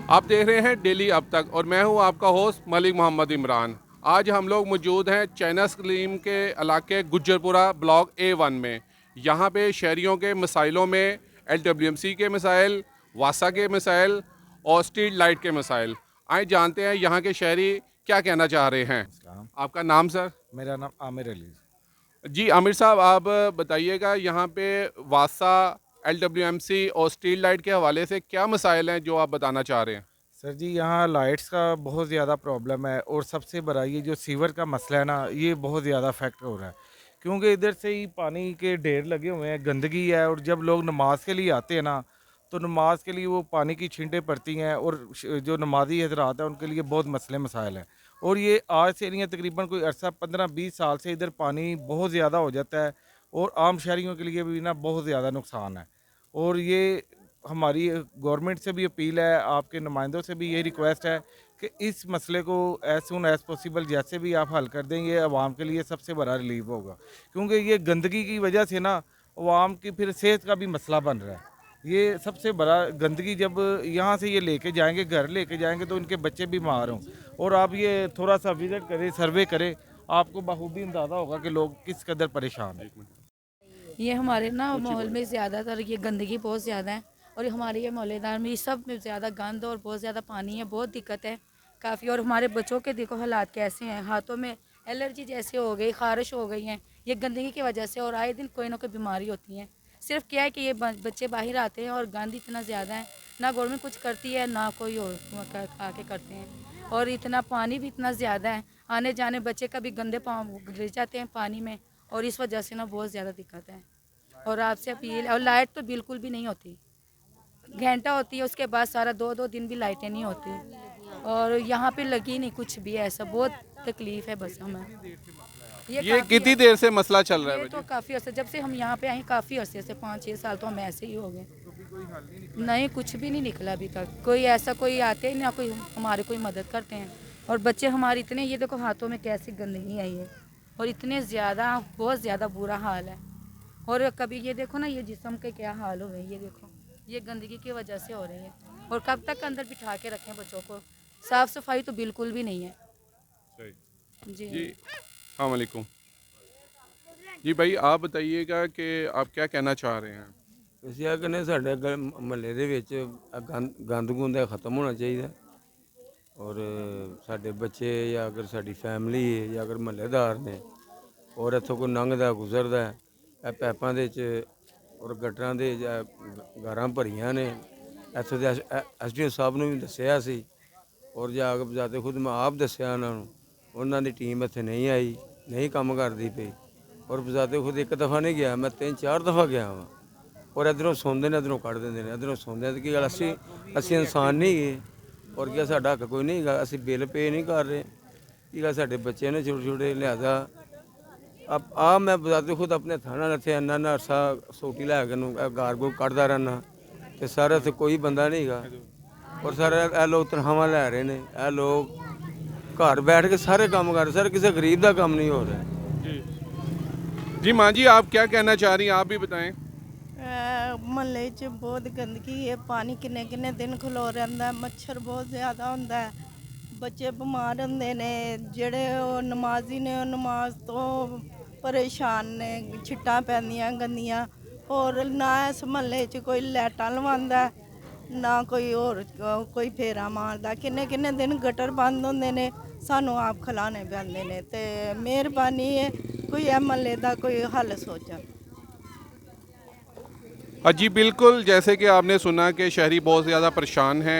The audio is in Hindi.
आप देख रहे हैं डेली अब तक और मैं हूं आपका होस्ट मलिक मोहम्मद इमरान। आज हम लोग मौजूद हैं चैना स्कीम के इलाके गुज्जरपुरा ब्लॉक A1 में। यहां पे शहरियों के मसाइलों में LWMC के मसाइल, वासा के मसाइल और स्ट्रीट लाइट के मसाइल। आए जानते हैं यहाँ के शहरी क्या कहना चाह रहे हैं। इस्लाम। आपका नाम सर? मेरा नाम आमिर अली। जी आमिर साहब, आप बताइएगा यहाँ पे वासा, LWMC और स्ट्रीट लाइट के हवाले से क्या मसाइल हैं जो आप बताना चाह रहे हैं। सर जी, यहाँ लाइट्स का बहुत ज़्यादा प्रॉब्लम है और सबसे बड़ा ये जो सीवर का मसला है ना, ये बहुत ज़्यादा अफेक्ट हो रहा है क्योंकि इधर से ही पानी के ढेर लगे हुए हैं, गंदगी है। और जब लोग नमाज के लिए आते हैं ना, तो नमाज के लिए वो पानी की छींटें पड़ती हैं और जो नमाजी हजरात हैं उनके लिए बहुत मसले मसाइल हैं। और ये आज से नहीं है, तकरीबन कोई अरसा 15-20 साल से इधर पानी बहुत ज़्यादा हो जाता है और आम शहरियों के लिए भी ना बहुत ज़्यादा नुकसान है। और ये हमारी गवर्नमेंट से भी अपील है, आपके नुमाइंदों से भी यही रिक्वेस्ट है कि इस मसले को एज सुन एज़ पॉसिबल जैसे भी आप हल कर दें, ये आवाम के लिए सबसे बड़ा रिलीफ होगा। क्योंकि ये गंदगी की वजह से ना आवाम की फिर सेहत का भी मसला बन रहा है। ये सबसे बड़ा गंदगी, जब यहाँ से ये लेके जाएंगे, घर लेके जाएंगे, तो उनके बच्चे बीमार हों। और आप ये थोड़ा सा विज़िट करें, सर्वे करें, आपको बखूबी अंदाज़ा होगा कि लोग किस कदर परेशान हैं। ये हमारे ना माहौल में ज़्यादातर ये गंदगी बहुत ज़्यादा है और हमारे ये मोहल्लेदार में सब में ज़्यादा गंद और बहुत ज़्यादा पानी है, बहुत दिक्कत है काफ़ी। और हमारे बच्चों के देखो हालात कैसे हैं, हाथों में एलर्जी जैसे हो गई, खारिश हो गई हैं ये गंदगी की वजह से। और आए दिन कोई ना कोई बीमारी होती है। सिर्फ क्या है कि ये बच्चे बाहर आते हैं और गंद इतना ज़्यादा है, ना गवर्नमेंट कुछ करती है ना कोई और आके करते हैं। और इतना पानी भी इतना ज़्यादा है, आने जाने बच्चे कभी गंदे पाँव गिर जाते हैं पानी में और इस वजह से ना बहुत ज़्यादा दिक्कत है। और आपसे अपील है, और लाइट तो बिल्कुल भी नहीं होती, घंटा होती है उसके बाद सारा 2-2 दिन भी लाइटें नहीं होती। और यहाँ पे लगी नहीं कुछ भी, ऐसा बहुत तकलीफ़ है बस हमें। ये कितनी देर से मसला चल रहा है? ये तो काफ़ी अर्से, जब से हम यहाँ पे आए काफ़ी अर्से से 5-6 साल तो हम ऐसे ही हो गए। नहीं, कुछ भी नहीं निकला अभी तक। कोई ऐसा कोई आते हैं ना, कोई हमारे कोई मदद करते हैं। और बच्चे हमारे इतने, ये देखो हाथों में कैसी गंदगी आई है और इतने ज़्यादा, बहुत ज़्यादा बुरा हाल है। और कभी ये देखो ना, ये जिस्म के क्या हाल हो गए, ये देखो ये गंदगी की वजह से हो रही है। और कब तक अंदर बिठा के रखें बच्चों को, साफ़ सफाई तो बिल्कुल भी नहीं है। जी जी अस्सलाम वालेकुम। जी भाई, आप बताइएगा कि आप क्या कहना चाह रहे हैं। ਅਸੀਂ ਆ ਕਹਿੰਦੇ ਸਾਡੇ ਮਹੱਲੇ ਦੇ ਵਿੱਚ ਗੰਦ ਗੁੰਦ ਖਤਮ ਹੋਣਾ ਚਾਹੀਦਾ। ਔਰ ਸਾਡੇ ਬੱਚੇ ਜਾਂ ਅਗਰ ਸਾਡੀ ਫੈਮਿਲੀ ਹੈ ਜਾਂ ਅਗਰ ਮਹੱਲੇਦਾਰ ਨੇ ਔਰ ਇੱਥੋਂ ਕੋਈ ਲੰਘਦਾ ਗੁਜ਼ਰਦਾ ਇਹ ਪੈਪਾਂ ਦੇ 'ਚ ਔਰ ਗਟਰਾਂ ਦੇ ਜਾਂ ਗਾਰਾਂ ਭਰੀਆਂ ਨੇ। ਇੱਥੋਂ ਦੇ SDO ਸਾਹਿਬ ਨੂੰ ਵੀ ਦੱਸਿਆ ਸੀ ਔਰ ਜਾ ਕੇ ਖੁਦ ਮੈਂ ਆਪ ਦੱਸਿਆ ਉਹਨਾਂ ਨੂੰ। ਉਹਨਾਂ ਦੀ ਟੀਮ ਇੱਥੇ ਨਹੀਂ ਆਈ, ਨਹੀਂ ਕੰਮ ਕਰਦੀ ਪਈ। ਔਰ ਬਜ਼ਾਤੇ ਖੁਦ ਇੱਕ ਦਫਾ ਨਹੀਂ ਗਿਆ, ਮੈਂ 3-4 ਦਫਾ ਗਿਆ ਵਾਂ। ਔਰ ਇੱਧਰੋਂ ਸੁਣਦੇ ਨੇ, ਇੱਧਰੋਂ ਕੱਢ ਦਿੰਦੇ ਨੇ, ਇੱਧਰੋਂ ਸੁਣਦੇ ਨੇ। ਕੀ ਗੱਲ, ਅਸੀਂ ਇਨਸਾਨ ਨਹੀਂ ਗਏ ਔਰ ਕੀ ਸਾਡਾ ਹੱਕ ਕੋਈ ਨਹੀਂ ਹੈਗਾ, ਅਸੀਂ ਬਿੱਲ ਪੇ ਨਹੀਂ ਕਰ ਰਹੇ। ਕੀ ਗੱਲ, ਸਾਡੇ ਬੱਚੇ ਨੇ ਛੋਟੇ ਛੋਟੇ, ਲਿਹਾਜ਼ਾ ਆ ਮੈਂ ਬਜ਼ਾਤੇ ਖੁਦ ਆਪਣੇ ਥਾਣਾ ਇੱਥੇ ਇੰਨਾ ਅਰਸਾ ਸੋਟੀ ਲੈ ਕੇ ਨੂੰ ਗਾਰ ਗੂਰ ਕੱਢਦਾ ਰਹਿਣਾ ਅਤੇ ਸਾਰਾ ਇੱਥੇ ਕੋਈ ਬੰਦਾ ਨਹੀਂ ਹੈਗਾ। ਔਰ ਸਾਰੇ ਇਹ ਲੋਕ ਤਨਖਾਹਾਂ ਲੈ ਰਹੇ ਨੇ, ਇਹ ਲੋਕ घर बैठ के सारे काम कर रहे। सर किसी गरीब का काम नहीं हो रहा है। जी माँ जी, आप क्या कहना चाह रही हैं, आप भी बताएं। ਮਹੱਲੇ 'ਚ ਬਹੁਤ ਗੰਦਗੀ ਹੈ, ਪਾਣੀ ਕਿੰਨੇ ਕਿੰਨੇ ਦਿਨ ਖਲੋ ਰਹਿੰਦਾ, ਮੱਛਰ ਬਹੁਤ ਜ਼ਿਆਦਾ ਹੁੰਦਾ ਹੈ, ਬੱਚੇ ਬਿਮਾਰ ਹੁੰਦੇ ਨੇ। ਜਿਹੜੇ ਉਹ ਨਮਾਜ਼ੀ ਨੇ ਉਹ ਨਮਾਜ਼ ਤੋਂ ਪਰੇਸ਼ਾਨ ਨੇ, ਛਿੱਟਾਂ ਪੈਂਦੀਆਂ ਗੰਦੀਆਂ। ਹੋਰ ਨਾ ਇਸ ਮਹੱਲੇ 'ਚ ਕੋਈ ਲਾਈਟਾਂ ਲਵਾਉਂਦਾ, ਨਾ ਕੋਈ ਹੋਰ ਕੋਈ ਫੇਰਾ ਮਾਰਦਾ। ਕਿੰਨੇ ਕਿੰਨੇ ਦਿਨ ਗਟਰ ਬੰਦ ਹੁੰਦੇ ਨੇ, ਸਾਨੂੰ ਆਪ ਖਿਲਾਣੇ ਪੈਂਦੇ ਨੇ। ਤੇ ਮਿਹਰਬਾਨੀ ਹੈ ਕੋਈ ਇਹ ਮਹੱਲੇ ਦਾ कोई हल सोचा। जी बिल्कुल, जैसे कि आपने सुना कि शहरी बहुत ज़्यादा परेशान हैं।